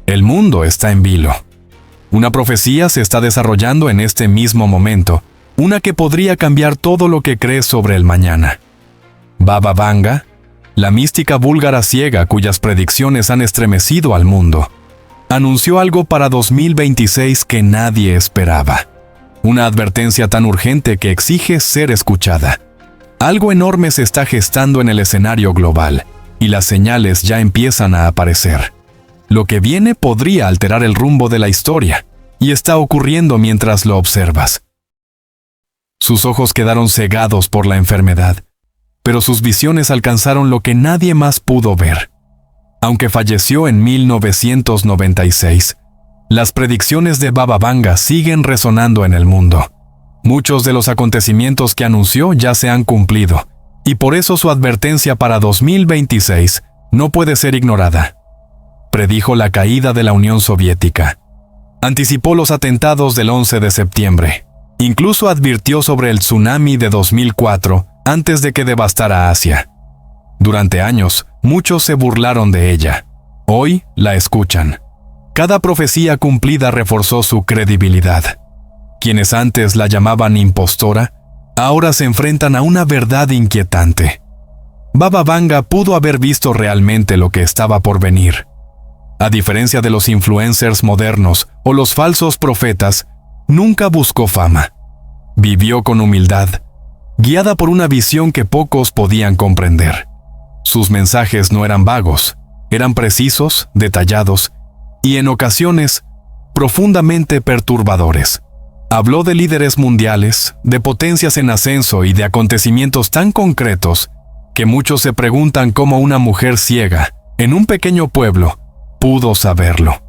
El mundo está en vilo. Una profecía se está desarrollando en este mismo momento, una que podría cambiar todo lo que crees sobre el mañana. Baba Vanga, la mística búlgara ciega cuyas predicciones han estremecido al mundo, anunció algo para 2026 que nadie esperaba. Una advertencia tan urgente que exige ser escuchada. Algo enorme se está gestando en el escenario global, y las señales ya empiezan a aparecer. Lo que viene podría alterar el rumbo de la historia, y está ocurriendo mientras lo observas. Sus ojos quedaron cegados por la enfermedad, pero sus visiones alcanzaron lo que nadie más pudo ver. Aunque falleció en 1996, las predicciones de Baba Vanga siguen resonando en el mundo. Muchos de los acontecimientos que anunció ya se han cumplido, y por eso su advertencia para 2026 no puede ser ignorada. Predijo la caída de la Unión Soviética. Anticipó los atentados del 11 de septiembre. Incluso advirtió sobre el tsunami de 2004 antes de que devastara Asia. Durante años, muchos se burlaron de ella. Hoy la escuchan. Cada profecía cumplida reforzó su credibilidad. Quienes antes la llamaban impostora, ahora se enfrentan a una verdad inquietante. Baba Vanga pudo haber visto realmente lo que estaba por venir. A diferencia de los influencers modernos o los falsos profetas, nunca buscó fama. Vivió con humildad, guiada por una visión que pocos podían comprender. Sus mensajes no eran vagos, eran precisos, detallados y en ocasiones profundamente perturbadores. Habló de líderes mundiales, de potencias en ascenso y de acontecimientos tan concretos que muchos se preguntan cómo una mujer ciega, en un pequeño pueblo, pudo saberlo.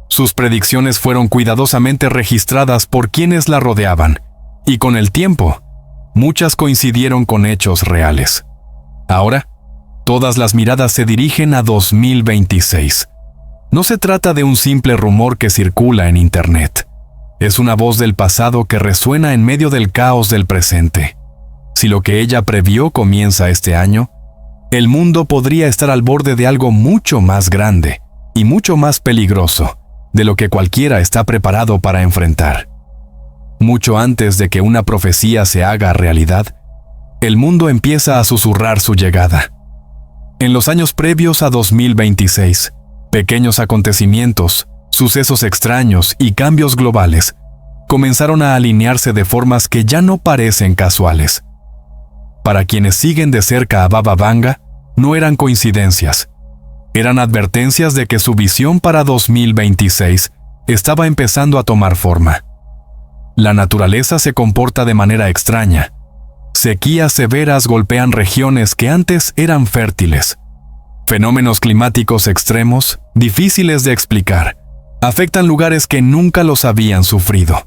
Sus predicciones fueron cuidadosamente registradas por quienes la rodeaban, y con el tiempo, muchas coincidieron con hechos reales. Ahora, todas las miradas se dirigen a 2026. No se trata de un simple rumor que circula en Internet. Es una voz del pasado que resuena en medio del caos del presente. Si lo que ella previó comienza este año, el mundo podría estar al borde de algo mucho más grande y mucho más peligroso de lo que cualquiera está preparado para enfrentar. Mucho antes de que una profecía se haga realidad, el mundo empieza a susurrar su llegada. En los años previos a 2026, pequeños acontecimientos, sucesos extraños y cambios globales comenzaron a alinearse de formas que ya no parecen casuales. Para quienes siguen de cerca a Baba Vanga, no eran coincidencias. Eran advertencias de que su visión para 2026 estaba empezando a tomar forma. La naturaleza se comporta de manera extraña. Sequías severas golpean regiones que antes eran fértiles. Fenómenos climáticos extremos, difíciles de explicar, afectan lugares que nunca los habían sufrido.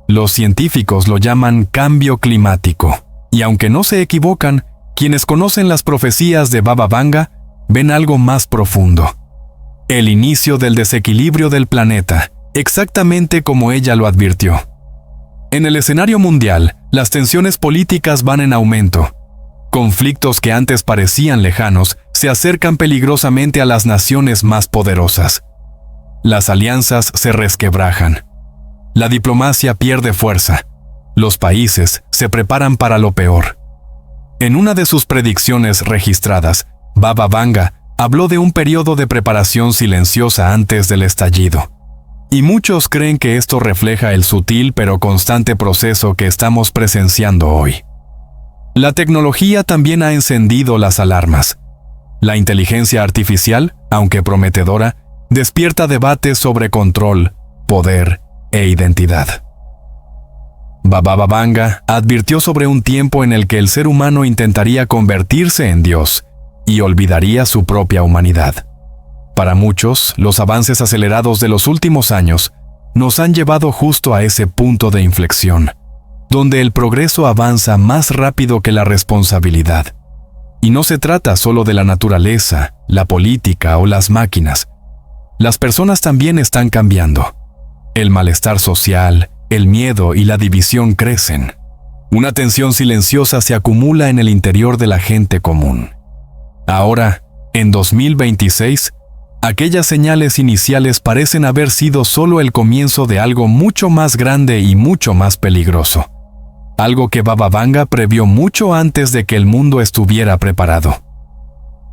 Los científicos lo llaman cambio climático. Y aunque no se equivocan, quienes conocen las profecías de Baba Vanga ven algo más profundo. El inicio del desequilibrio del planeta, exactamente como ella lo advirtió. En el escenario mundial, las tensiones políticas van en aumento. Conflictos que antes parecían lejanos se acercan peligrosamente a las naciones más poderosas. Las alianzas se resquebrajan. La diplomacia pierde fuerza. Los países se preparan para lo peor. En una de sus predicciones registradas, Baba Vanga habló de un periodo de preparación silenciosa antes del estallido. Y muchos creen que esto refleja el sutil pero constante proceso que estamos presenciando hoy. La tecnología también ha encendido las alarmas. La inteligencia artificial, aunque prometedora, despierta debates sobre control, poder e identidad. Baba Vanga advirtió sobre un tiempo en el que el ser humano intentaría convertirse en Dios y olvidaría su propia humanidad. Para muchos, los avances acelerados de los últimos años nos han llevado justo a ese punto de inflexión, donde el progreso avanza más rápido que la responsabilidad. Y no se trata solo de la naturaleza, la política o las máquinas. Las personas también están cambiando. El malestar social, el miedo y la división crecen. Una tensión silenciosa se acumula en el interior de la gente común. Ahora, en 2026, Aquellas señales iniciales parecen haber sido solo el comienzo de algo mucho más grande y mucho más peligroso. Algo que Baba Vanga previó mucho antes de que el mundo estuviera preparado.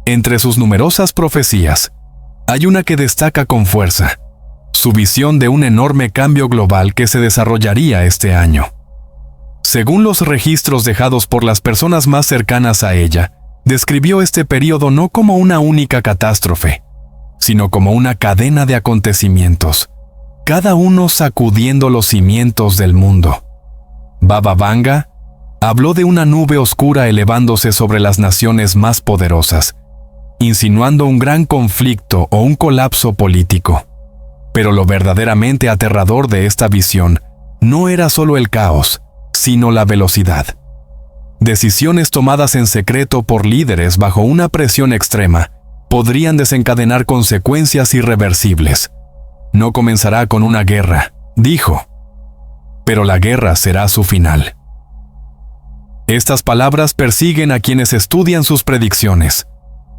Entre sus numerosas profecías, hay una que destaca con fuerza: su visión de un enorme cambio global que se desarrollaría este año. Según los registros dejados por las personas más cercanas a ella, describió este período no como una única catástrofe, sino como una cadena de acontecimientos, cada uno sacudiendo los cimientos del mundo. Baba Vanga habló de una nube oscura elevándose sobre las naciones más poderosas, insinuando un gran conflicto o un colapso político. Pero lo verdaderamente aterrador de esta visión no era solo el caos, sino la velocidad. Decisiones tomadas en secreto por líderes bajo una presión extrema podrían desencadenar consecuencias irreversibles. No comenzará con una guerra, dijo, pero la guerra será su final. Estas palabras persiguen a quienes estudian sus predicciones.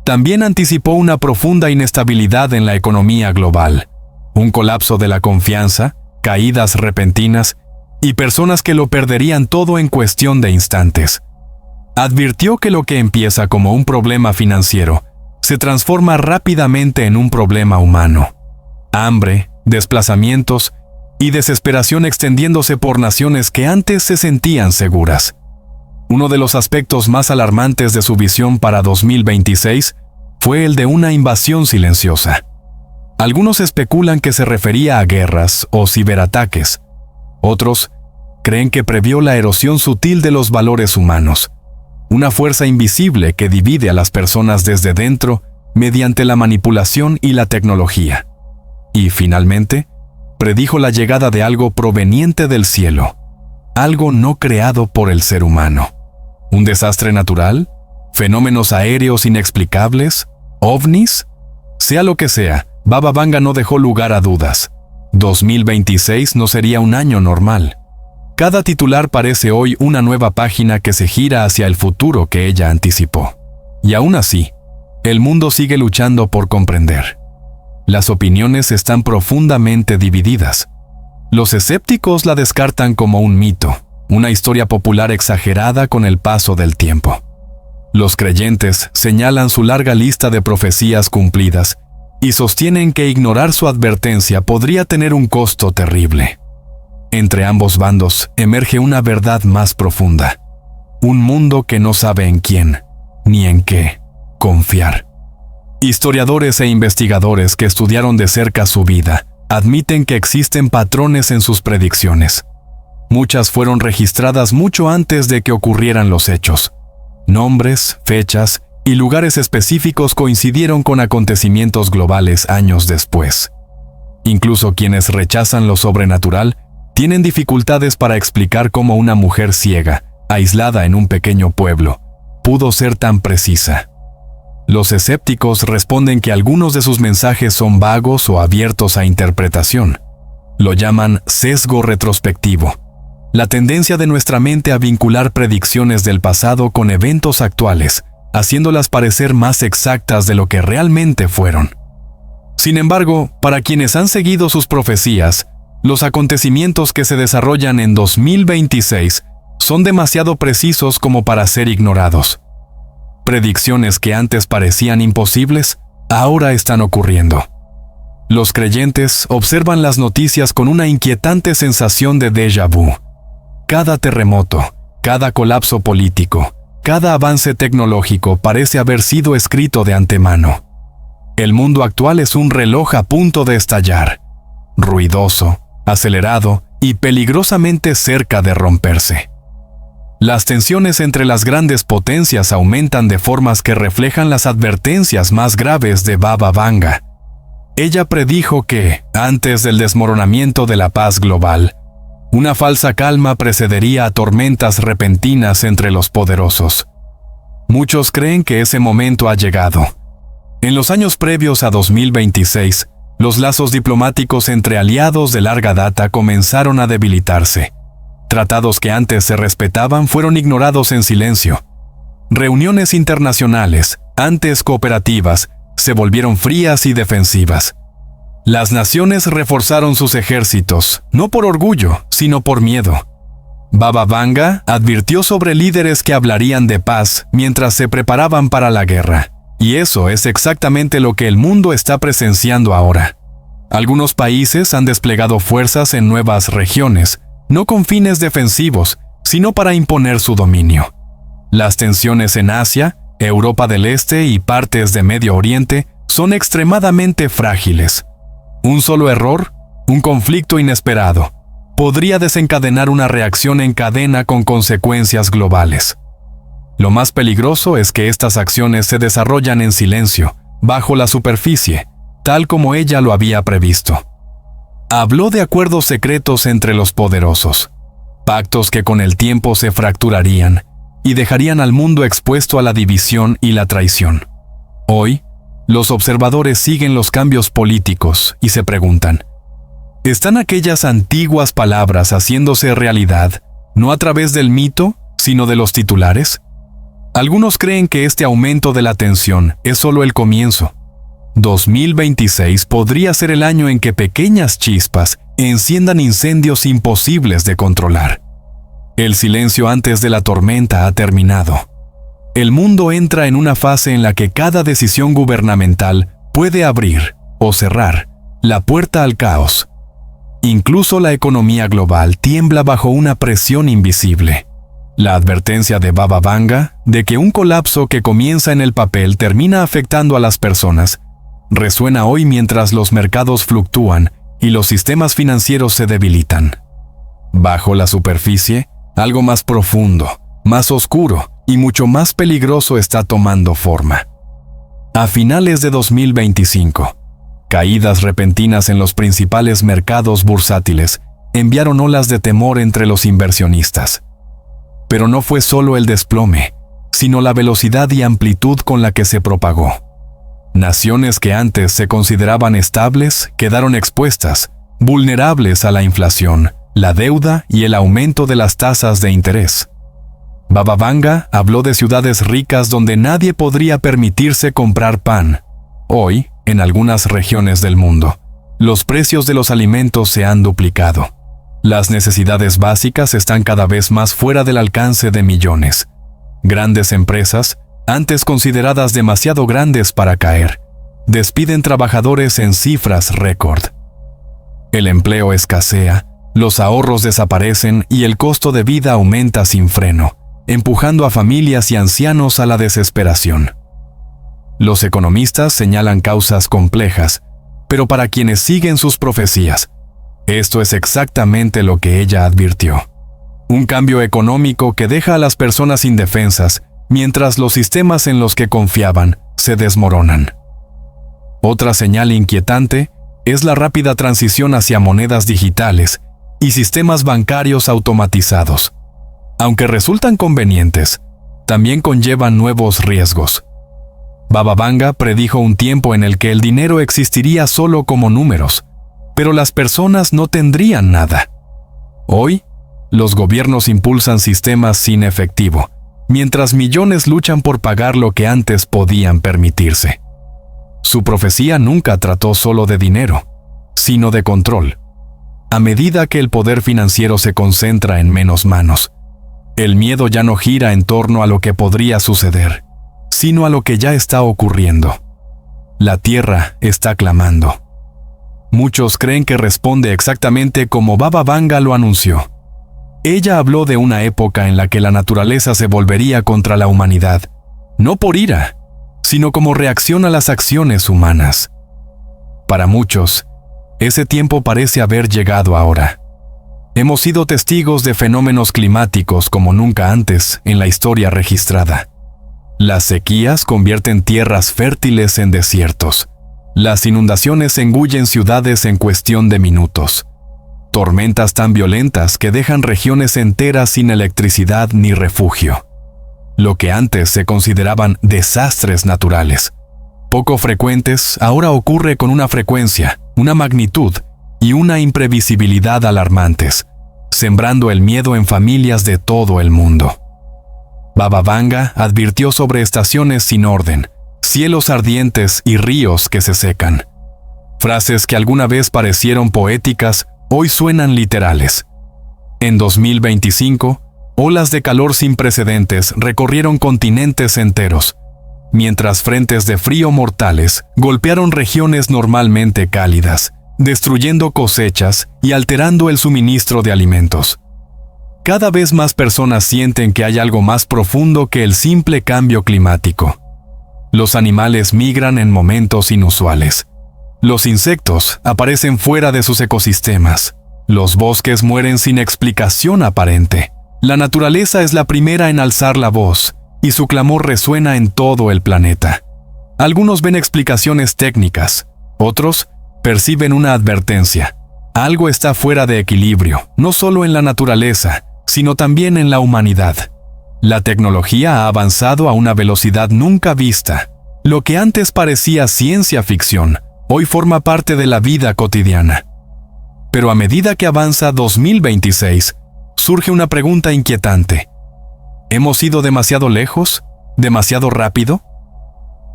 También anticipó una profunda inestabilidad en la economía global, un colapso de la confianza, caídas repentinas y personas que lo perderían todo en cuestión de instantes. Advirtió que lo que empieza como un problema financiero se transforma rápidamente en un problema humano. Hambre, desplazamientos y desesperación extendiéndose por naciones que antes se sentían seguras. Uno de los aspectos más alarmantes de su visión para 2026 fue el de una invasión silenciosa. Algunos especulan que se refería a guerras o ciberataques. Otros creen que previó la erosión sutil de los valores humanos, una fuerza invisible que divide a las personas desde dentro mediante la manipulación y la tecnología. Y, finalmente, predijo la llegada de algo proveniente del cielo, algo no creado por el ser humano. ¿Un desastre natural? ¿Fenómenos aéreos inexplicables? ¿OVNIs? Sea lo que sea, Baba Vanga no dejó lugar a dudas. 2026 no sería un año normal. Cada titular parece hoy una nueva página que se gira hacia el futuro que ella anticipó. Y aún así, el mundo sigue luchando por comprender. Las opiniones están profundamente divididas. Los escépticos la descartan como un mito, una historia popular exagerada con el paso del tiempo. Los creyentes señalan su larga lista de profecías cumplidas y sostienen que ignorar su advertencia podría tener un costo terrible. Entre ambos bandos emerge una verdad más profunda. Un mundo que no sabe en quién, ni en qué, confiar. Historiadores e investigadores que estudiaron de cerca su vida admiten que existen patrones en sus predicciones. Muchas fueron registradas mucho antes de que ocurrieran los hechos. Nombres, fechas y lugares específicos coincidieron con acontecimientos globales años después. Incluso quienes rechazan lo sobrenatural tienen dificultades para explicar cómo una mujer ciega, aislada en un pequeño pueblo, pudo ser tan precisa. Los escépticos responden que algunos de sus mensajes son vagos o abiertos a interpretación. Lo llaman sesgo retrospectivo, la tendencia de nuestra mente a vincular predicciones del pasado con eventos actuales, haciéndolas parecer más exactas de lo que realmente fueron. Sin embargo, para quienes han seguido sus profecías, los acontecimientos que se desarrollan en 2026 son demasiado precisos como para ser ignorados. Predicciones que antes parecían imposibles, ahora están ocurriendo. Los creyentes observan las noticias con una inquietante sensación de déjà vu. Cada terremoto, cada colapso político, cada avance tecnológico parece haber sido escrito de antemano. El mundo actual es un reloj a punto de estallar, ruidoso, acelerado y peligrosamente cerca de romperse. Las tensiones entre las grandes potencias aumentan de formas que reflejan las advertencias más graves de Baba Vanga. Ella predijo que, antes del desmoronamiento de la paz global, una falsa calma precedería a tormentas repentinas entre los poderosos. Muchos creen que ese momento ha llegado. En los años previos a 2026, los lazos diplomáticos entre aliados de larga data comenzaron a debilitarse. Tratados que antes se respetaban fueron ignorados en silencio. Reuniones internacionales, antes cooperativas, se volvieron frías y defensivas. Las naciones reforzaron sus ejércitos, no por orgullo, sino por miedo. Baba Vanga advirtió sobre líderes que hablarían de paz mientras se preparaban para la guerra. Y eso es exactamente lo que el mundo está presenciando ahora. Algunos países han desplegado fuerzas en nuevas regiones, no con fines defensivos, sino para imponer su dominio. Las tensiones en Asia, Europa del Este y partes de Medio Oriente son extremadamente frágiles. Un solo error, un conflicto inesperado, podría desencadenar una reacción en cadena con consecuencias globales. Lo más peligroso es que estas acciones se desarrollan en silencio, bajo la superficie, tal como ella lo había previsto. Habló de acuerdos secretos entre los poderosos, pactos que con el tiempo se fracturarían y dejarían al mundo expuesto a la división y la traición. Hoy, los observadores siguen los cambios políticos y se preguntan, ¿están aquellas antiguas palabras haciéndose realidad, no a través del mito, sino de los titulares? Algunos creen que este aumento de la tensión es solo el comienzo. 2026 podría ser el año en que pequeñas chispas enciendan incendios imposibles de controlar. El silencio antes de la tormenta ha terminado. El mundo entra en una fase en la que cada decisión gubernamental puede abrir o cerrar la puerta al caos. Incluso la economía global tiembla bajo una presión invisible. La advertencia de Baba Vanga de que un colapso que comienza en el papel termina afectando a las personas resuena hoy mientras los mercados fluctúan y los sistemas financieros se debilitan. Bajo la superficie, algo más profundo, más oscuro y mucho más peligroso está tomando forma. A finales de 2025, caídas repentinas en los principales mercados bursátiles enviaron olas de temor entre los inversionistas. Pero no fue solo el desplome, sino la velocidad y amplitud con la que se propagó. Naciones que antes se consideraban estables quedaron expuestas, vulnerables a la inflación, la deuda y el aumento de las tasas de interés. Baba Vanga habló de ciudades ricas donde nadie podría permitirse comprar pan. Hoy, en algunas regiones del mundo, los precios de los alimentos se han duplicado. Las necesidades básicas están cada vez más fuera del alcance de millones. Grandes empresas, antes consideradas demasiado grandes para caer, despiden trabajadores en cifras récord. El empleo escasea, los ahorros desaparecen y el costo de vida aumenta sin freno, empujando a familias y ancianos a la desesperación. Los economistas señalan causas complejas, pero para quienes siguen sus profecías, esto es exactamente lo que ella advirtió. Un cambio económico que deja a las personas indefensas, mientras los sistemas en los que confiaban se desmoronan. Otra señal inquietante es la rápida transición hacia monedas digitales y sistemas bancarios automatizados. Aunque resultan convenientes, también conllevan nuevos riesgos. Baba Vanga predijo un tiempo en el que el dinero existiría solo como números, pero las personas no tendrían nada. Hoy, los gobiernos impulsan sistemas sin efectivo, mientras millones luchan por pagar lo que antes podían permitirse. Su profecía nunca trató solo de dinero, sino de control. A medida que el poder financiero se concentra en menos manos, el miedo ya no gira en torno a lo que podría suceder, sino a lo que ya está ocurriendo. La tierra está clamando. Muchos creen que responde exactamente como Baba Vanga lo anunció. Ella habló de una época en la que la naturaleza se volvería contra la humanidad, no por ira, sino como reacción a las acciones humanas. Para muchos, ese tiempo parece haber llegado ahora. Hemos sido testigos de fenómenos climáticos como nunca antes en la historia registrada. Las sequías convierten tierras fértiles en desiertos. Las inundaciones engullen ciudades en cuestión de minutos. Tormentas tan violentas que dejan regiones enteras sin electricidad ni refugio. Lo que antes se consideraban desastres naturales, poco frecuentes, ahora ocurre con una frecuencia, una magnitud y una imprevisibilidad alarmantes, sembrando el miedo en familias de todo el mundo. Baba Vanga advirtió sobre estaciones sin orden, cielos ardientes y ríos que se secan. Frases que alguna vez parecieron poéticas, hoy suenan literales. En 2025, olas de calor sin precedentes recorrieron continentes enteros, mientras frentes de frío mortales golpearon regiones normalmente cálidas, destruyendo cosechas y alterando el suministro de alimentos. Cada vez más personas sienten que hay algo más profundo que el simple cambio climático. Los animales migran en momentos inusuales. Los insectos aparecen fuera de sus ecosistemas. Los bosques mueren sin explicación aparente. La naturaleza es la primera en alzar la voz, y su clamor resuena en todo el planeta. Algunos ven explicaciones técnicas, otros perciben una advertencia. Algo está fuera de equilibrio, no solo en la naturaleza, sino también en la humanidad. La tecnología ha avanzado a una velocidad nunca vista. Lo que antes parecía ciencia ficción, hoy forma parte de la vida cotidiana. Pero a medida que avanza 2026, surge una pregunta inquietante. ¿Hemos ido demasiado lejos? ¿Demasiado rápido?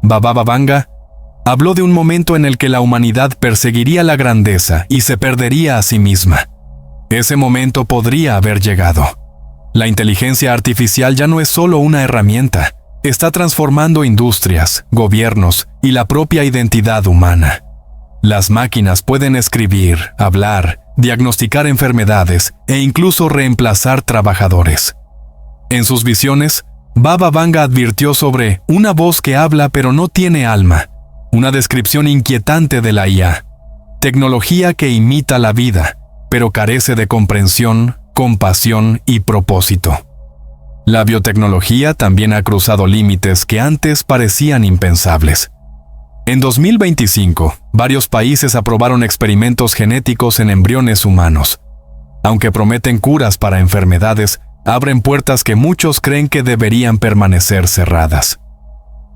Baba Vanga habló de un momento en el que la humanidad perseguiría la grandeza y se perdería a sí misma. Ese momento podría haber llegado. La inteligencia artificial ya no es solo una herramienta, está transformando industrias, gobiernos y la propia identidad humana. Las máquinas pueden escribir, hablar, diagnosticar enfermedades e incluso reemplazar trabajadores. En sus visiones, Baba Vanga advirtió sobre una voz que habla pero no tiene alma, una descripción inquietante de la IA, tecnología que imita la vida, pero carece de comprensión, compasión y propósito. La biotecnología también ha cruzado límites que antes parecían impensables. En 2025, varios países aprobaron experimentos genéticos en embriones humanos. Aunque prometen curas para enfermedades, abren puertas que muchos creen que deberían permanecer cerradas.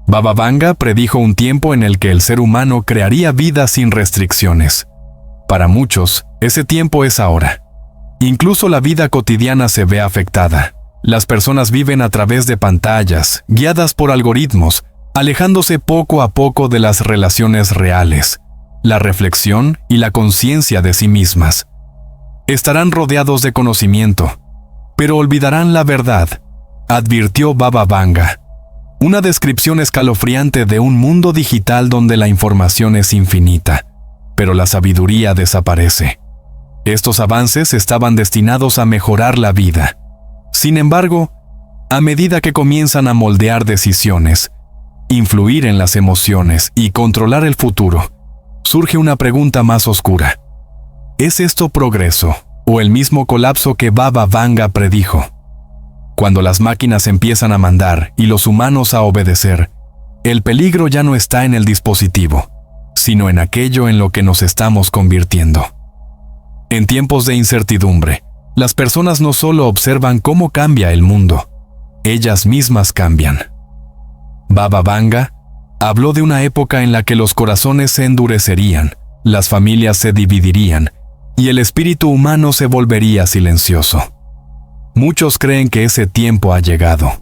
Baba Vanga predijo un tiempo en el que el ser humano crearía vida sin restricciones. Para muchos, ese tiempo es ahora. Incluso la vida cotidiana se ve afectada. Las personas viven a través de pantallas, guiadas por algoritmos, alejándose poco a poco de las relaciones reales, la reflexión y la conciencia de sí mismas. Estarán rodeados de conocimiento, pero olvidarán la verdad, advirtió Baba Vanga. Una descripción escalofriante de un mundo digital donde la información es infinita, pero la sabiduría desaparece. Estos avances estaban destinados a mejorar la vida. Sin embargo, a medida que comienzan a moldear decisiones, influir en las emociones y controlar el futuro, surge una pregunta más oscura. ¿Es esto progreso o el mismo colapso que Baba Vanga predijo? Cuando las máquinas empiezan a mandar y los humanos a obedecer, el peligro ya no está en el dispositivo, sino en aquello en lo que nos estamos convirtiendo. En tiempos de incertidumbre, las personas no solo observan cómo cambia el mundo, ellas mismas cambian. Baba Vanga habló de una época en la que los corazones se endurecerían, las familias se dividirían y el espíritu humano se volvería silencioso. Muchos creen que ese tiempo ha llegado.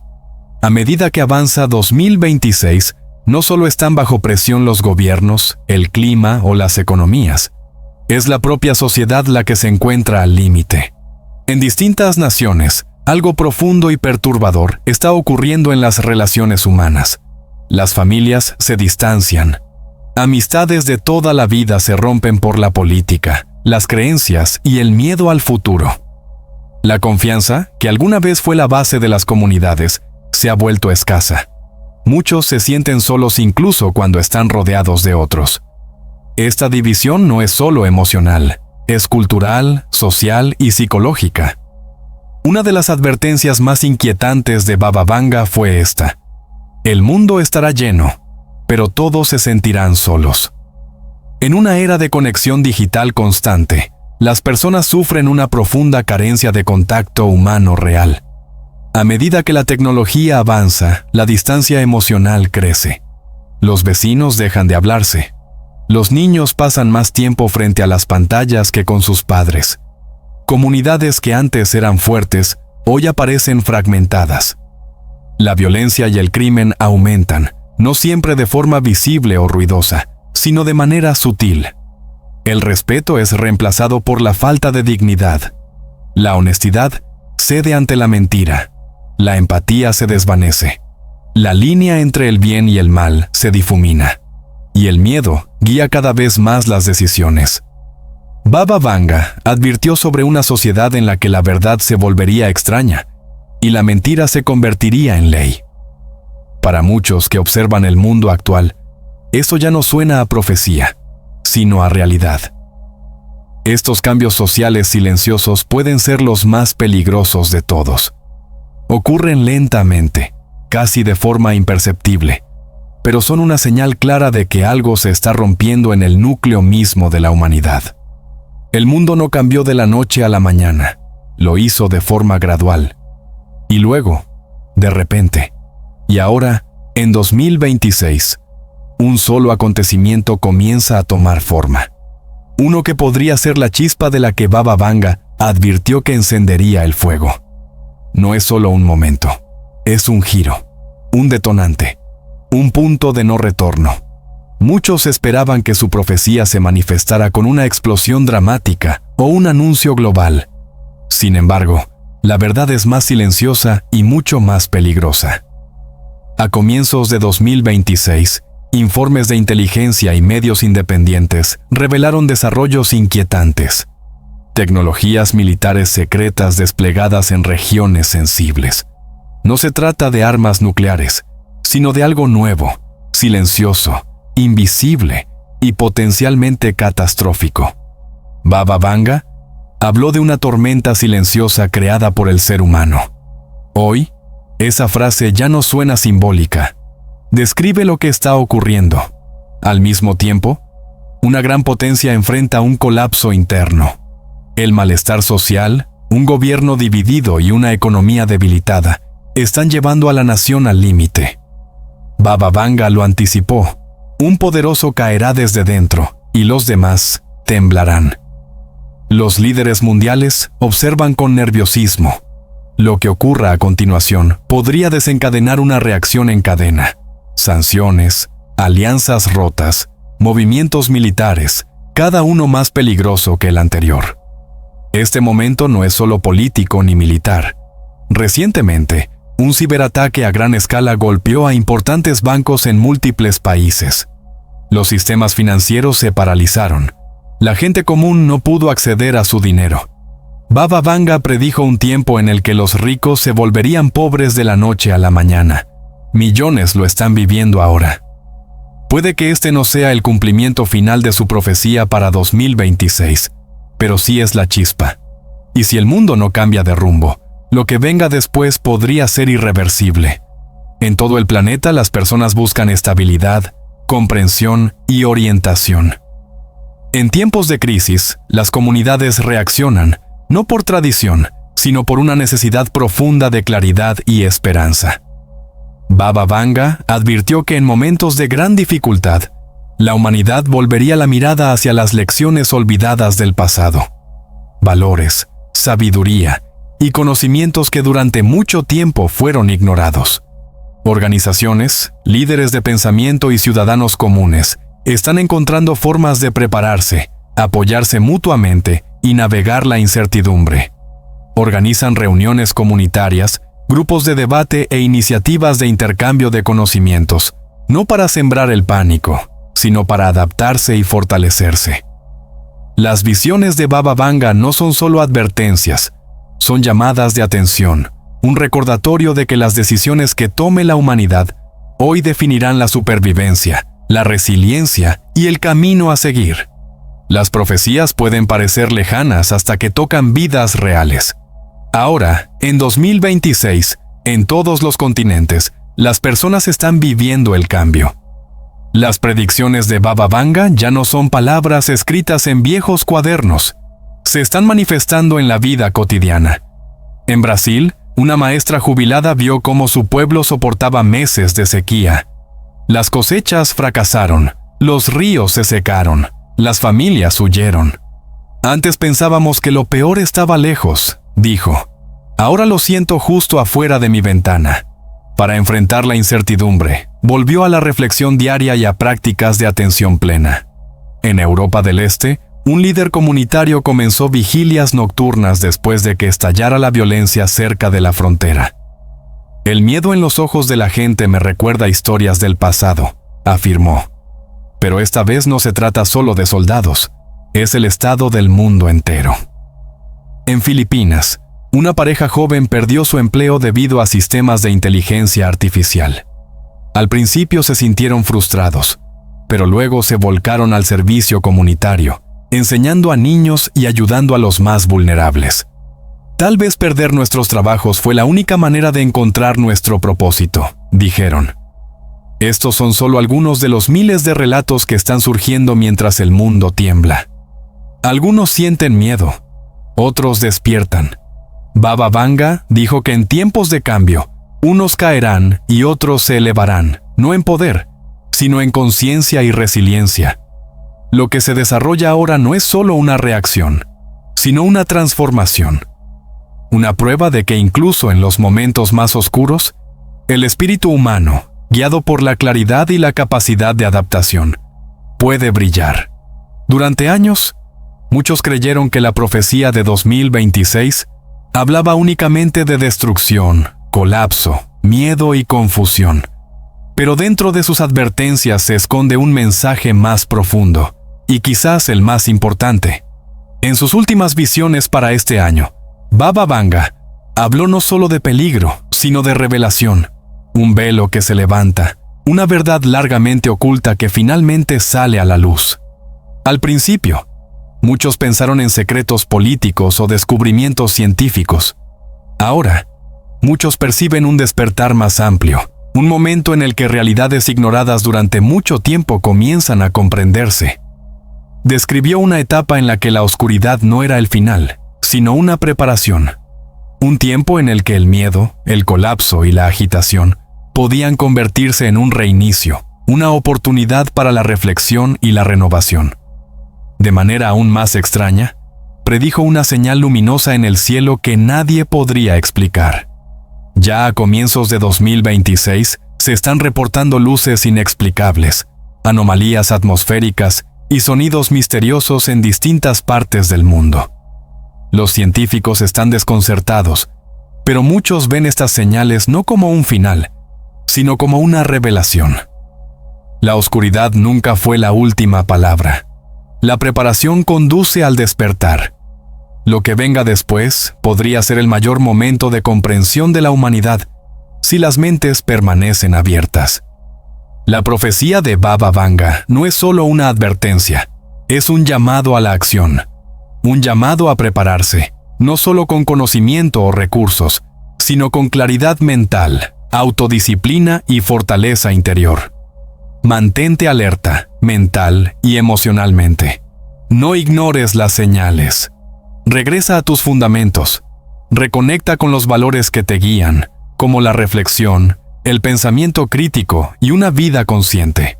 A medida que avanza 2026, no solo están bajo presión los gobiernos, el clima o las economías. Es la propia sociedad la que se encuentra al límite. En distintas naciones, algo profundo y perturbador está ocurriendo en las relaciones humanas. Las familias se distancian. Amistades de toda la vida se rompen por la política, las creencias y el miedo al futuro. La confianza, que alguna vez fue la base de las comunidades, se ha vuelto escasa. Muchos se sienten solos incluso cuando están rodeados de otros. Esta división no es solo emocional, es cultural, social y psicológica. Una de las advertencias más inquietantes de Baba Vanga fue esta: el mundo estará lleno, pero todos se sentirán solos. En una era de conexión digital constante, las personas sufren una profunda carencia de contacto humano real. A medida que la tecnología avanza, la distancia emocional crece. Los vecinos dejan de hablarse. Los niños pasan más tiempo frente a las pantallas que con sus padres. Comunidades que antes eran fuertes, hoy aparecen fragmentadas. La violencia y el crimen aumentan, no siempre de forma visible o ruidosa, sino de manera sutil. El respeto es reemplazado por la falta de dignidad. La honestidad cede ante la mentira. La empatía se desvanece. La línea entre el bien y el mal se difumina. Y el miedo guía cada vez más las decisiones. Baba Vanga advirtió sobre una sociedad en la que la verdad se volvería extraña y la mentira se convertiría en ley. Para muchos que observan el mundo actual, eso ya no suena a profecía, sino a realidad. Estos cambios sociales silenciosos pueden ser los más peligrosos de todos. Ocurren lentamente, casi de forma imperceptible, pero son una señal clara de que algo se está rompiendo en el núcleo mismo de la humanidad. El mundo no cambió de la noche a la mañana, lo hizo de forma gradual. Y luego, de repente, y ahora, en 2026, un solo acontecimiento comienza a tomar forma. Uno que podría ser la chispa de la que Baba Vanga advirtió que encendería el fuego. No es solo un momento, es un giro, un detonante, un punto de no retorno. Muchos esperaban que su profecía se manifestara con una explosión dramática o un anuncio global. Sin embargo, la verdad es más silenciosa y mucho más peligrosa. A comienzos de 2026, informes de inteligencia y medios independientes revelaron desarrollos inquietantes. Tecnologías militares secretas desplegadas en regiones sensibles. No se trata de armas nucleares, sino de algo nuevo, silencioso, invisible y potencialmente catastrófico. Baba Vanga habló de una tormenta silenciosa creada por el ser humano. Hoy, esa frase ya no suena simbólica. Describe lo que está ocurriendo. Al mismo tiempo, una gran potencia enfrenta un colapso interno. El malestar social, un gobierno dividido y una economía debilitada están llevando a la nación al límite. Baba Vanga lo anticipó. Un poderoso caerá desde dentro y los demás temblarán. Los líderes mundiales observan con nerviosismo. Lo que ocurra a continuación podría desencadenar una reacción en cadena. Sanciones, alianzas rotas, movimientos militares, cada uno más peligroso que el anterior. Este momento no es solo político ni militar. Recientemente, un ciberataque a gran escala golpeó a importantes bancos en múltiples países. Los sistemas financieros se paralizaron. La gente común no pudo acceder a su dinero. Baba Vanga predijo un tiempo en el que los ricos se volverían pobres de la noche a la mañana. Millones lo están viviendo ahora. Puede que este no sea el cumplimiento final de su profecía para 2026, pero sí es la chispa. Y si el mundo no cambia de rumbo, lo que venga después podría ser irreversible. En todo el planeta las personas buscan estabilidad, comprensión y orientación. En tiempos de crisis, las comunidades reaccionan, no por tradición, sino por una necesidad profunda de claridad y esperanza. Baba Vanga advirtió que en momentos de gran dificultad, la humanidad volvería la mirada hacia las lecciones olvidadas del pasado. Valores, sabiduría y conocimientos que durante mucho tiempo fueron ignorados. Organizaciones, líderes de pensamiento y ciudadanos comunes están encontrando formas de prepararse, apoyarse mutuamente y navegar la incertidumbre. Organizan reuniones comunitarias, grupos de debate e iniciativas de intercambio de conocimientos, no para sembrar el pánico, sino para adaptarse y fortalecerse. Las visiones de Baba Vanga no son solo advertencias, son llamadas de atención, un recordatorio de que las decisiones que tome la humanidad hoy definirán la supervivencia, la resiliencia y el camino a seguir. Las profecías pueden parecer lejanas hasta que tocan vidas reales. Ahora, en 2026, en todos los continentes, las personas están viviendo el cambio. Las predicciones de Baba Vanga ya no son palabras escritas en viejos cuadernos. Se están manifestando en la vida cotidiana. En Brasil, una maestra jubilada vio cómo su pueblo soportaba meses de sequía. Las cosechas fracasaron, los ríos se secaron, las familias huyeron. Antes pensábamos que lo peor estaba lejos, dijo. Ahora lo siento justo afuera de mi ventana. Para enfrentar la incertidumbre, volvió a la reflexión diaria y a prácticas de atención plena. En Europa del Este, un líder comunitario comenzó vigilias nocturnas después de que estallara la violencia cerca de la frontera. El miedo en los ojos de la gente me recuerda historias del pasado, afirmó. Pero esta vez no se trata solo de soldados, es el estado del mundo entero. En Filipinas, una pareja joven perdió su empleo debido a sistemas de inteligencia artificial. Al principio se sintieron frustrados, pero luego se volcaron al servicio comunitario, enseñando a niños y ayudando a los más vulnerables. Tal vez perder nuestros trabajos fue la única manera de encontrar nuestro propósito, dijeron. Estos son solo algunos de los miles de relatos que están surgiendo mientras el mundo tiembla. Algunos sienten miedo, otros despiertan. Baba Vanga dijo que en tiempos de cambio, unos caerán y otros se elevarán, no en poder, sino en conciencia y resiliencia. Lo que se desarrolla ahora no es solo una reacción, sino una transformación. Una prueba de que incluso en los momentos más oscuros, el espíritu humano, guiado por la claridad y la capacidad de adaptación, puede brillar. Durante años, muchos creyeron que la profecía de 2026 hablaba únicamente de destrucción, colapso, miedo y confusión. Pero dentro de sus advertencias se esconde un mensaje más profundo, y quizás el más importante. En sus últimas visiones para este año, Baba Vanga habló no solo de peligro, sino de revelación, un velo que se levanta, una verdad largamente oculta que finalmente sale a la luz. Al principio, muchos pensaron en secretos políticos o descubrimientos científicos. Ahora, muchos perciben un despertar más amplio, un momento en el que realidades ignoradas durante mucho tiempo comienzan a comprenderse. Describió una etapa en la que la oscuridad no era el final, sino una preparación. Un tiempo en el que el miedo, el colapso y la agitación podían convertirse en un reinicio, una oportunidad para la reflexión y la renovación. De manera aún más extraña, predijo una señal luminosa en el cielo que nadie podría explicar. Ya a comienzos de 2026 se están reportando luces inexplicables, anomalías atmosféricas y sonidos misteriosos en distintas partes del mundo. Los científicos están desconcertados, pero muchos ven estas señales no como un final, sino como una revelación. La oscuridad nunca fue la última palabra. La preparación conduce al despertar. Lo que venga después podría ser el mayor momento de comprensión de la humanidad si las mentes permanecen abiertas. La profecía de Baba Vanga no es solo una advertencia, es un llamado a la acción, un llamado a prepararse, no solo con conocimiento o recursos, sino con claridad mental, autodisciplina y fortaleza interior. Mantente alerta, mental y emocionalmente. No ignores las señales. Regresa a tus fundamentos. Reconecta con los valores que te guían, como la reflexión, el pensamiento crítico y una vida consciente.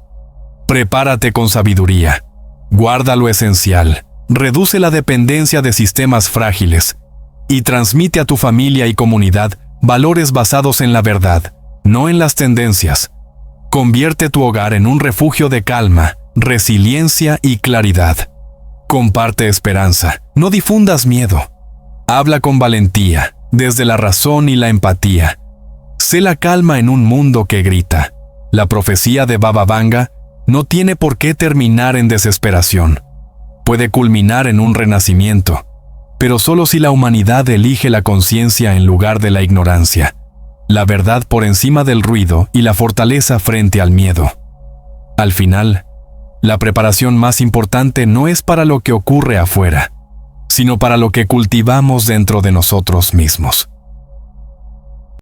Prepárate con sabiduría. Guarda lo esencial. Reduce la dependencia de sistemas frágiles y transmite a tu familia y comunidad valores basados en la verdad, no en las tendencias. Convierte tu hogar en un refugio de calma, resiliencia y claridad. Comparte esperanza, no difundas miedo. Habla con valentía, desde la razón y la empatía. Sé la calma en un mundo que grita. La profecía de Baba Vanga no tiene por qué terminar en desesperación. Puede culminar en un renacimiento, pero solo si la humanidad elige la conciencia en lugar de la ignorancia, la verdad por encima del ruido y la fortaleza frente al miedo. Al final, la preparación más importante no es para lo que ocurre afuera, sino para lo que cultivamos dentro de nosotros mismos.